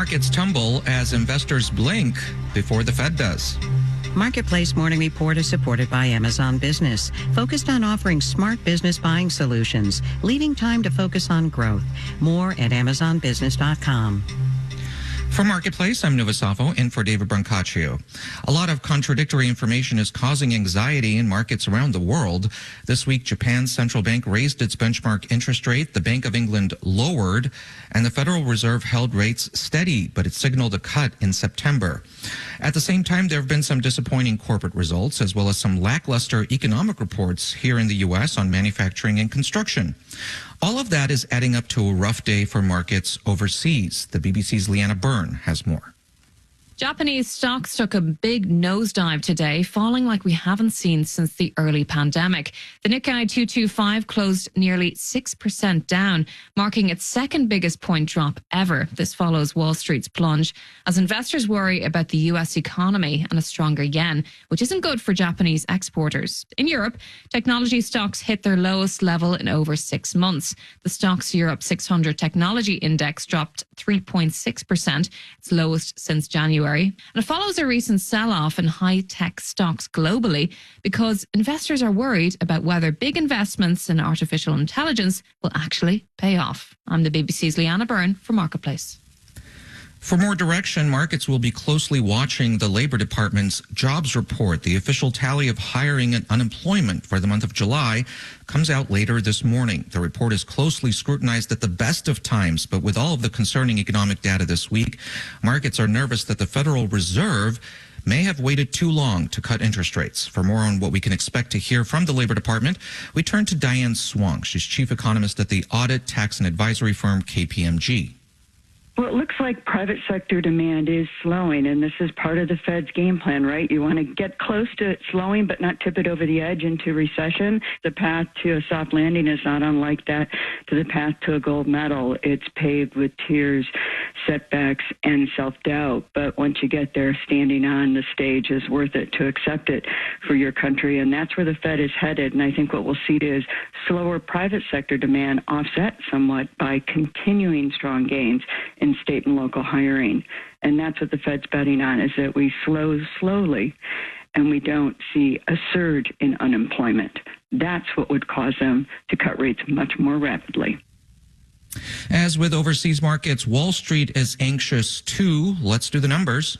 Markets tumble as investors blink before the Fed does. Marketplace Morning Report is supported by Amazon Business, focused on offering smart business buying solutions, leaving time to focus on growth. More at amazonbusiness.com. For Marketplace, I'm Nova Safo in for David Brancaccio. A lot of contradictory information is causing anxiety in markets around the world. This week, Japan's central bank raised its benchmark interest rate, the Bank of England lowered, and the Federal Reserve held rates steady, but it signaled a cut in September. At the same time, there have been some disappointing corporate results, as well as some lackluster economic reports here in the U.S. on manufacturing and construction. All of that is adding up to a rough day for markets overseas. The BBC's Leanna Byrne has more. Japanese stocks took a big nosedive today, falling like we haven't seen since the early pandemic. The Nikkei 225 closed nearly 6% down, marking its second biggest point drop ever. This follows Wall Street's plunge as investors worry about the US economy and a stronger yen, which isn't good for Japanese exporters. In Europe, technology stocks hit their lowest level in over 6 months. The Stoxx Europe 600 Technology Index dropped 3.6%, its lowest since January. And it follows a recent sell-off in high-tech stocks globally because investors are worried about whether big investments in artificial intelligence will actually pay off. I'm the BBC's Leanna Byrne for Marketplace. For more direction, markets will be closely watching the Labor Department's jobs report. The official tally of hiring and unemployment for the month of July comes out later this morning. The report is closely scrutinized at the best of times, but with all of the concerning economic data this week, markets are nervous that the Federal Reserve may have waited too long to cut interest rates. For more on what we can expect to hear from the Labor Department, we turn to Diane Swong. She's chief economist at the audit, tax, and advisory firm KPMG. Well, it looks like private sector demand is slowing, and this is part of the Fed's game plan, right? You want to get close to it slowing, but not tip it over the edge into recession. The path to a soft landing is not unlike that to the path to a gold medal. It's paved with tears, setbacks, and self-doubt. But once you get there, standing on the stage is worth it to accept it for your country, and that's where the Fed is headed. And I think what we'll see is slower private sector demand offset somewhat by continuing strong gains in state and local hiring. And that's what the Fed's betting on, is that we slow slowly and we don't see a surge in unemployment. That's what would cause them to cut rates much more rapidly. As with overseas markets, Wall Street is anxious too. Let's do the numbers.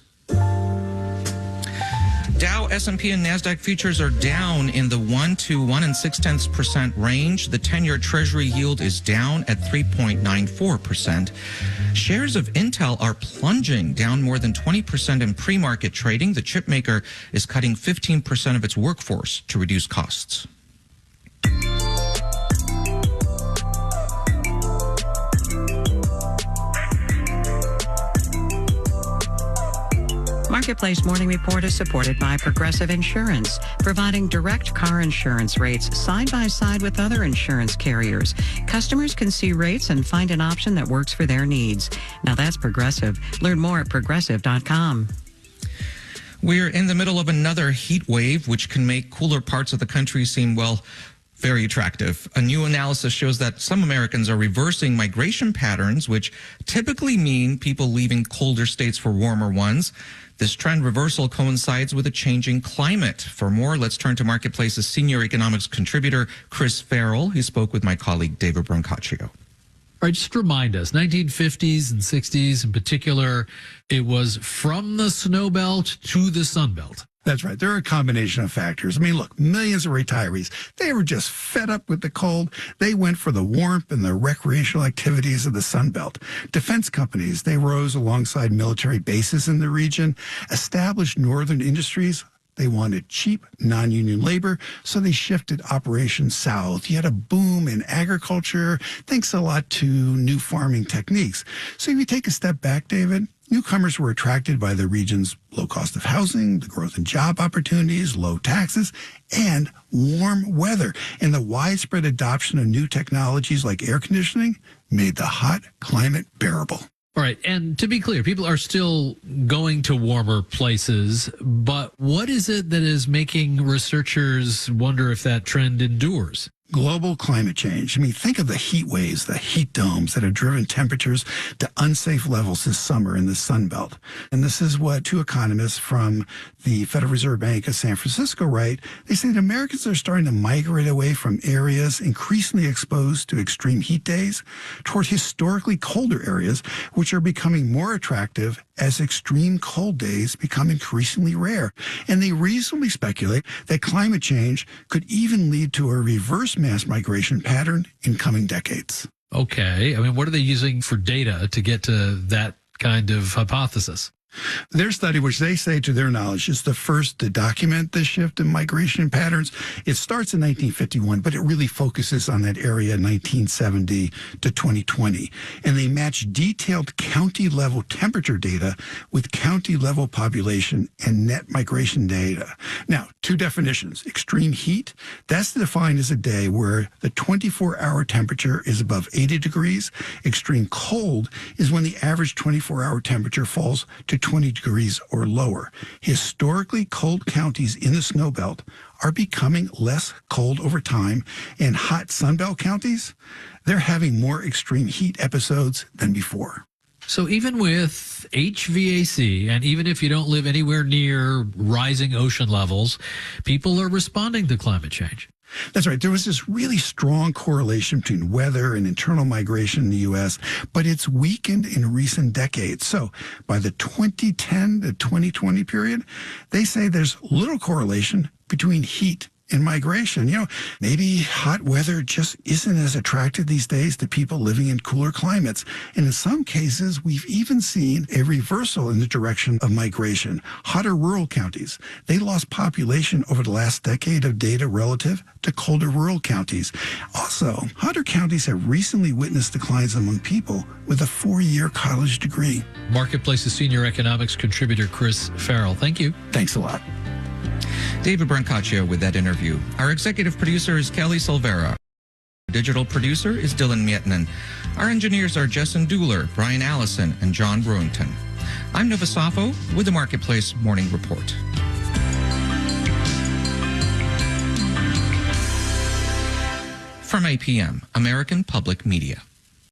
Dow, S&P, and NASDAQ futures are down in the 1 to 1.6% range. The 10-year Treasury yield is down at 3.94%. Shares of Intel are plunging, down more than 20% in pre-market trading. The chip maker is cutting 15% of its workforce to reduce costs. Marketplace Morning Report is supported by Progressive Insurance, providing direct car insurance rates side by side with other insurance carriers. Customers can see rates and find an option that works for their needs. Now that's Progressive. Learn more at progressive.com. We're in the middle of another heat wave, which can make cooler parts of the country seem, well, very attractive. A new analysis shows that some Americans are reversing migration patterns, which typically mean people leaving colder states for warmer ones. This trend reversal coincides with a changing climate. For more, let's turn to Marketplace's senior economics contributor, Chris Farrell. He spoke with my colleague, David Brancaccio. All right, just remind us, 1950s and 60s in particular, it was from the snow belt to the sun belt. That's right. There are a combination of factors. I mean, look, millions of retirees, they were just fed up with the cold. They went for the warmth and the recreational activities of the Sun Belt. Defense companies, they rose alongside military bases in the region. Established northern industries, they wanted cheap, non-union labor, so they shifted operations south. You had a boom in agriculture, thanks a lot to new farming techniques. So if you take a step back, David, newcomers were attracted by the region's low cost of housing, the growth in job opportunities, low taxes, and warm weather. And the widespread adoption of new technologies like air conditioning made the hot climate bearable. All right. And to be clear, people are still going to warmer places, but what is it that is making researchers wonder if that trend endures? Global climate change. I mean, think of the heat waves, the heat domes that have driven temperatures to unsafe levels this summer in the Sun Belt. And this is what two economists from the Federal Reserve Bank of San Francisco write. They say that Americans are starting to migrate away from areas increasingly exposed to extreme heat days toward historically colder areas, which are becoming more attractive as extreme cold days become increasingly rare. And they reasonably speculate that climate change could even lead to a reverse mass migration pattern in coming decades. Okay. I mean, what are they using for data to get to that kind of hypothesis? Their study, which they say to their knowledge is the first to document this shift in migration patterns, it starts in 1951, but it really focuses on that area 1970 to 2020. And they match detailed county-level temperature data with county-level population and net migration data. Now, two definitions. Extreme heat, that's defined as a day where the 24-hour temperature is above 80 degrees. Extreme cold is when the average 24-hour temperature falls to 20 degrees or lower. Historically cold counties in the snow belt are becoming less cold over time, and hot Sunbelt counties, they're having more extreme heat episodes than before. So even with HVAC, and even if you don't live anywhere near rising ocean levels, people are responding to climate change. That's right. There was this really strong correlation between weather and internal migration in the U.S., but it's weakened in recent decades. So by the 2010 to 2020 period, they say there's little correlation between heat and migration. You know, maybe hot weather just isn't as attractive these days to people living in cooler climates. And in some cases, we've even seen a reversal in the direction of migration. Hotter rural counties, they lost population over the last decade of data relative to colder rural counties. Also, hotter counties have recently witnessed declines among people with a 4-year college degree. Marketplace's senior economics contributor, Chris Farrell. Thank you. Thanks a lot. David Brancaccio with that interview. Our executive producer is Kelly Silvera. Digital producer is Dylan Mietnan. Our engineers are Jessen Dueller, Brian Allison, and John Brewington. I'm Nova Safo with the Marketplace Morning Report. From APM, American Public Media.